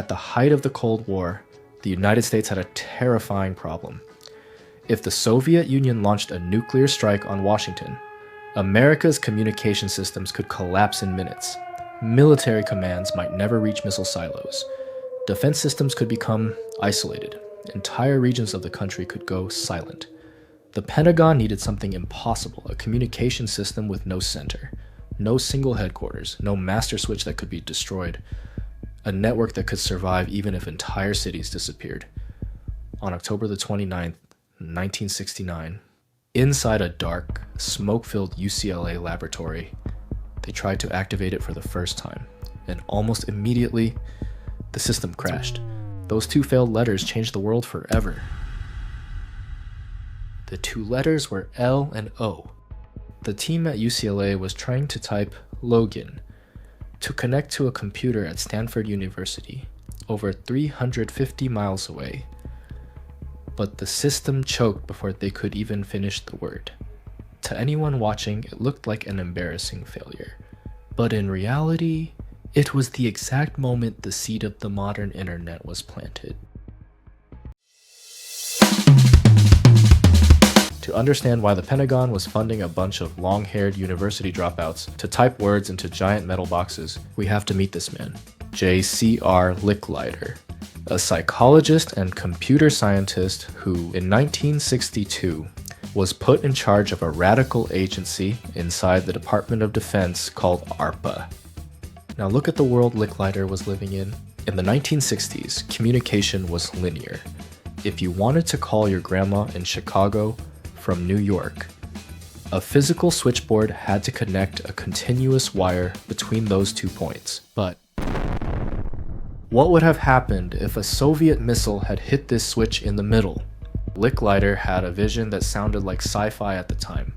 At the height of the Cold War, the United States had a terrifying problem. If the Soviet Union launched a nuclear strike on Washington, America's communication systems could collapse in minutes. Military commands might never reach missile silos. Defense systems could become isolated. Entire regions of the country could go silent. The Pentagon needed something impossible, a communication system with no center, no single headquarters, no master switch that could be destroyed, a network that could survive even if entire cities disappeared. On October the 29th, 1969, inside a dark, smoke-filled UCLA laboratory, they tried to activate it for the first time, and almost immediately, the system crashed. Those two failed letters changed the world forever. The two letters were L and O. The team at UCLA was trying to type Logan to connect to a computer at Stanford University, over 350 miles away. But the system choked before they could even finish the word. To anyone watching, it looked like an embarrassing failure. But in reality, it was the exact moment the seed of the modern internet was planted. To understand why the Pentagon was funding a bunch of long-haired university dropouts to type words into giant metal boxes, we have to meet this man, J.C.R. Licklider, a psychologist and computer scientist who, in 1962, was put in charge of a radical agency inside the Department of Defense called ARPA. Now look at the world Licklider was living in. In the 1960s, communication was linear. If you wanted to call your grandma in Chicago from New York, a physical switchboard had to connect a continuous wire between those 2 points. But what would have happened if a Soviet missile had hit this switch in the middle? Licklider had a vision that sounded like sci-fi at the time.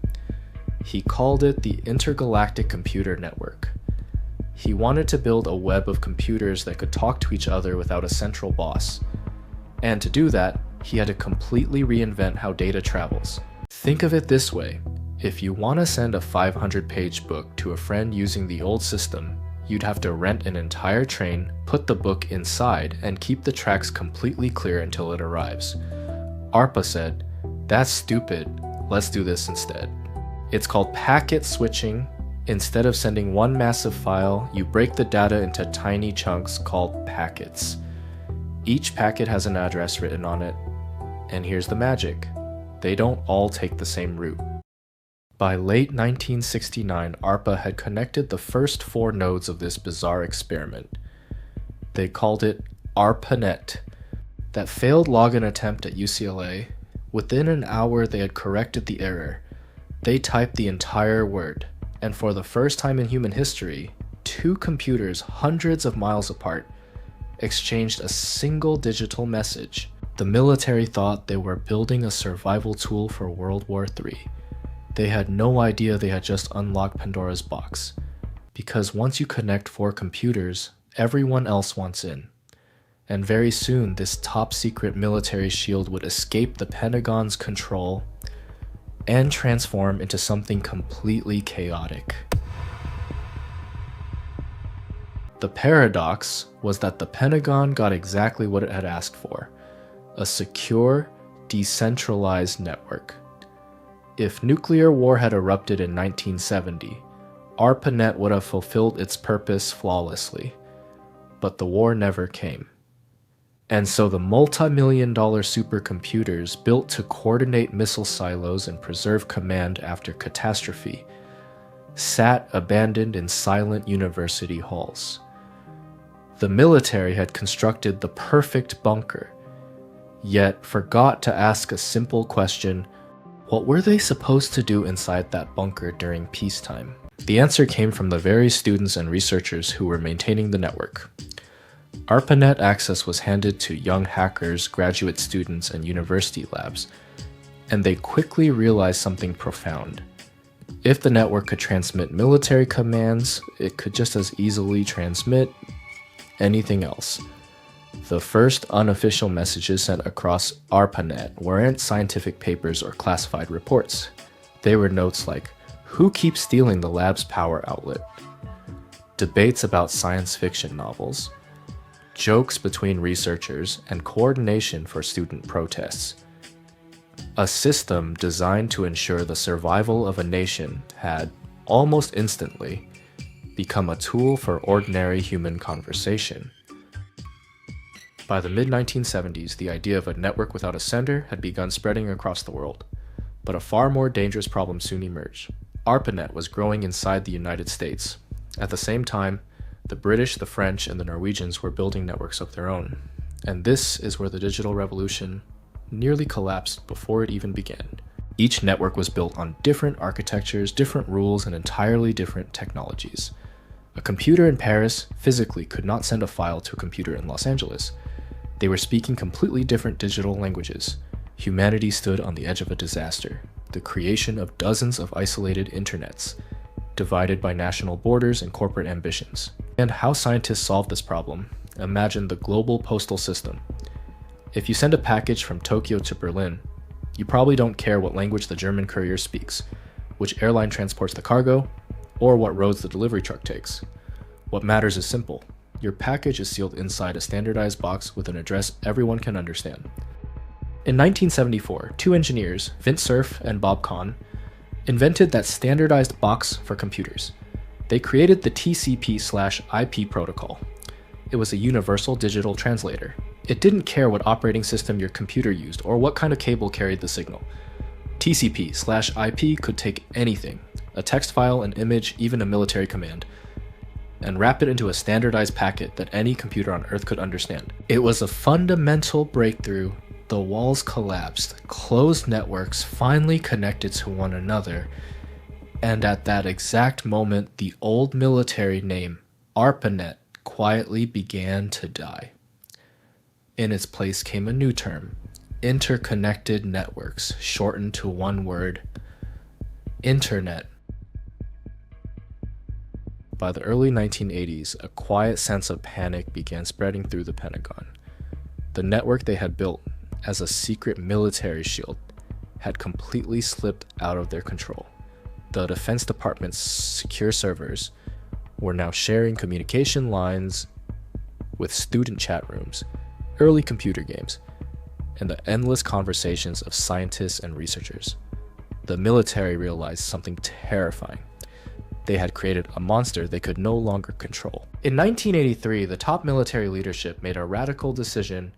He called it the Intergalactic Computer Network. He wanted to build a web of computers that could talk to each other without a central boss. And to do that, he had to completely reinvent how data travels. Think of it this way. If you want to send a 500-page book to a friend using the old system, you'd have to rent an entire train, put the book inside, and keep the tracks completely clear until it arrives. ARPA said, "That's stupid, let's do this instead." It's called packet switching. Instead of sending one massive file, you break the data into tiny chunks called packets. Each packet has an address written on it, and here's the magic. They don't all take the same route. By late 1969, ARPA had connected the first 4 nodes of this bizarre experiment. They called it ARPANET. That failed login attempt at UCLA, within an hour they had corrected the error. They typed the entire word, and for the first time in human history, 2 computers hundreds of miles apart exchanged a single digital message. The military thought they were building a survival tool for World War III. They had no idea they had just unlocked Pandora's box, because once you connect 4 computers, everyone else wants in. And very soon, this top-secret military shield would escape the Pentagon's control and transform into something completely chaotic. The paradox was that the Pentagon got exactly what it had asked for: a secure, decentralized network. If nuclear war had erupted in 1970, ARPANET would have fulfilled its purpose flawlessly. But the war never came. And so the multi-million-dollar supercomputers built to coordinate missile silos and preserve command after catastrophe sat abandoned in silent university halls. The military had constructed the perfect bunker, yet forgot to ask a simple question: what were they supposed to do inside that bunker during peacetime? The answer came from the very students and researchers who were maintaining the network. ARPANET access was handed to young hackers, graduate students, and university labs, and they quickly realized something profound. If the network could transmit military commands, it could just as easily transmit anything else. The first unofficial messages sent across ARPANET weren't scientific papers or classified reports. They were notes like, "Who keeps stealing the lab's power outlet?" Debates about science fiction novels. jokes between researchers, and coordination for student protests. A system designed to ensure the survival of a nation had, almost instantly, become a tool for ordinary human conversation. By the mid-1970s, the idea of a network without a sender had begun spreading across the world, but a far more dangerous problem soon emerged. ARPANET was growing inside the United States. At the same time, the British, the French, and the Norwegians were building networks of their own. And this is where the digital revolution nearly collapsed before it even began. Each network was built on different architectures, different rules, and entirely different technologies. A computer in Paris physically could not send a file to a computer in Los Angeles. They were speaking completely different digital languages. Humanity stood on the edge of a disaster, the creation of dozens of isolated internets, divided by national borders and corporate ambitions. And how scientists solved this problem? Imagine the global postal system. If you send a package from Tokyo to Berlin, you probably don't care what language the German courier speaks, which airline transports the cargo, or what roads the delivery truck takes. What matters is simple. Your package is sealed inside a standardized box with an address everyone can understand. In 1974, two engineers, Vint Cerf and Bob Kahn, invented that standardized box for computers. They created the TCP/IP protocol. It was a universal digital translator. It didn't care what operating system your computer used or what kind of cable carried the signal. TCP/IP could take anything, a text file, an image, even a military command, and wrap it into a standardized packet that any computer on Earth could understand. It was a fundamental breakthrough. The walls collapsed, closed networks finally connected to one another, and at that exact moment, the old military name, ARPANET, quietly began to die. In its place came a new term, interconnected networks, shortened to one word, Internet. By the early 1980s, a quiet sense of panic began spreading through the Pentagon. The network they had built as a secret military shield had completely slipped out of their control. The Defense Department's secure servers were now sharing communication lines with student chat rooms, early computer games, and the endless conversations of scientists and researchers. The military realized something terrifying. They had created a monster they could no longer control. In 1983, the top military leadership made a radical decision.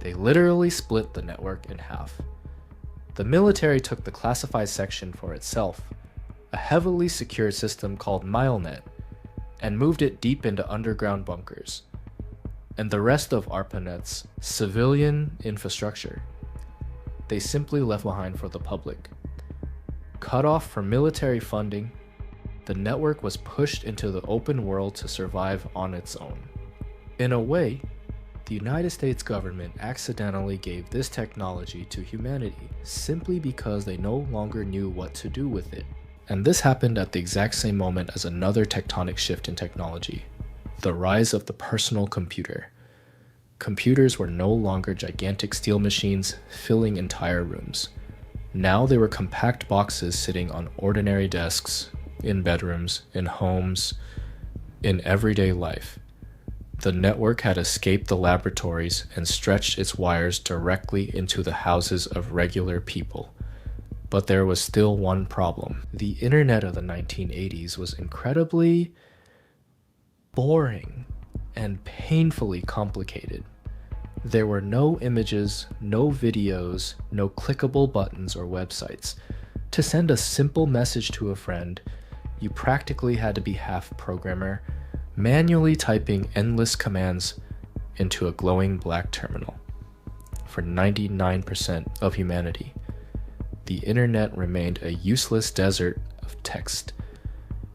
They literally split the network in half. The military took the classified section for itself, a heavily secured system called MileNet, and moved it deep into underground bunkers, and the rest of ARPANET's civilian infrastructure they simply left behind for the public. Cut off from military funding, the network was pushed into the open world to survive on its own. In a way, the United States government accidentally gave this technology to humanity simply because they no longer knew what to do with it. And this happened at the exact same moment as another tectonic shift in technology, the rise of the personal computer. Computers were no longer gigantic steel machines filling entire rooms. Now they were compact boxes sitting on ordinary desks, in bedrooms, in homes, in everyday life. The network had escaped the laboratories and stretched its wires directly into the houses of regular people. But there was still one problem. The internet of the 1980s was incredibly boring and painfully complicated. There were no images, no videos, no clickable buttons or websites. To send a simple message to a friend, you practically had to be half programmer, manually typing endless commands into a glowing black terminal. For 99% of humanity, the internet remained a useless desert of text.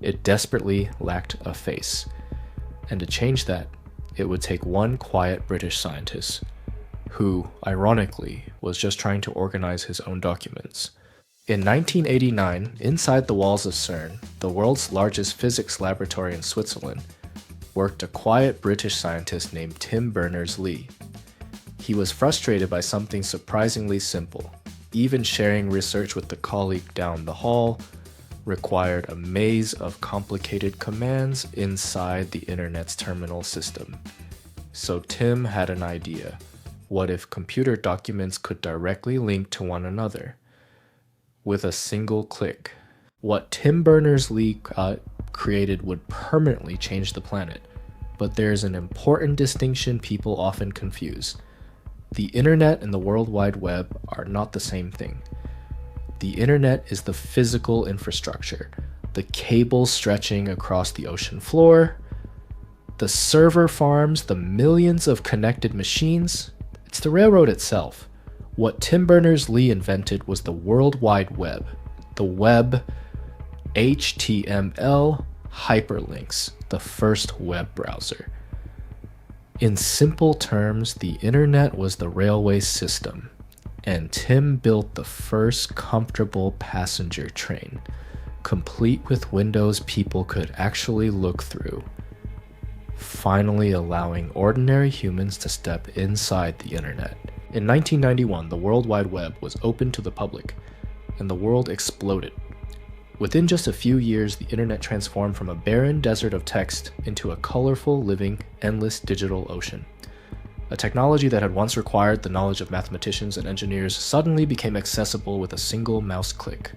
It desperately lacked a face. And to change that, it would take one quiet British scientist, who, ironically, was just trying to organize his own documents. In 1989, inside the walls of CERN, the world's largest physics laboratory in Switzerland, worked a quiet British scientist named Tim Berners-Lee. He was frustrated by something surprisingly simple. Even sharing research with the colleague down the hall required a maze of complicated commands inside the internet's terminal system. So Tim had an idea. What if computer documents could directly link to one another with a single click? What Tim Berners-Lee created would permanently change the planet. But there's an important distinction people often confuse. The internet and the World Wide Web are not the same thing. The internet is the physical infrastructure, the cables stretching across the ocean floor, the server farms, the millions of connected machines. It's the railroad itself. What Tim Berners-Lee invented was the World Wide Web. The web, HTML, hyperlinks, the first web browser. In simple terms, the internet was the railway system, and Tim built the first comfortable passenger train, complete with windows people could actually look through, finally allowing ordinary humans to step inside the internet. In 1991, the World Wide Web was open to the public, and the world exploded. Within just a few years, the internet transformed from a barren desert of text into a colorful, living, endless digital ocean. A technology that had once required the knowledge of mathematicians and engineers suddenly became accessible with a single mouse click.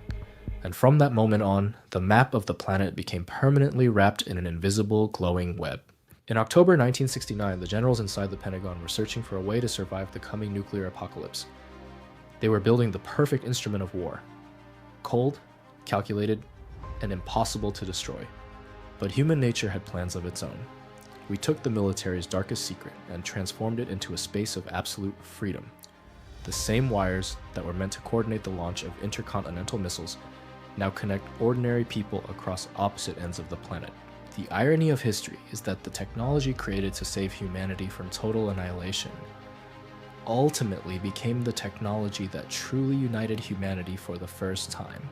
And from that moment on, the map of the planet became permanently wrapped in an invisible, glowing web. In October 1969, the generals inside the Pentagon were searching for a way to survive the coming nuclear apocalypse. They were building the perfect instrument of war. Cold, calculated, and impossible to destroy. But human nature had plans of its own. We took the military's darkest secret and transformed it into a space of absolute freedom. The same wires that were meant to coordinate the launch of intercontinental missiles now connect ordinary people across opposite ends of the planet. The irony of history is that the technology created to save humanity from total annihilation ultimately became the technology that truly united humanity for the first time.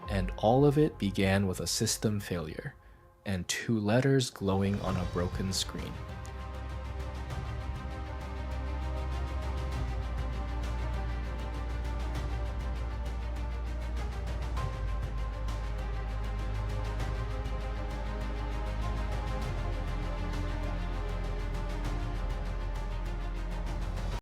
And all of it began with a system failure and 2 letters glowing on a broken screen.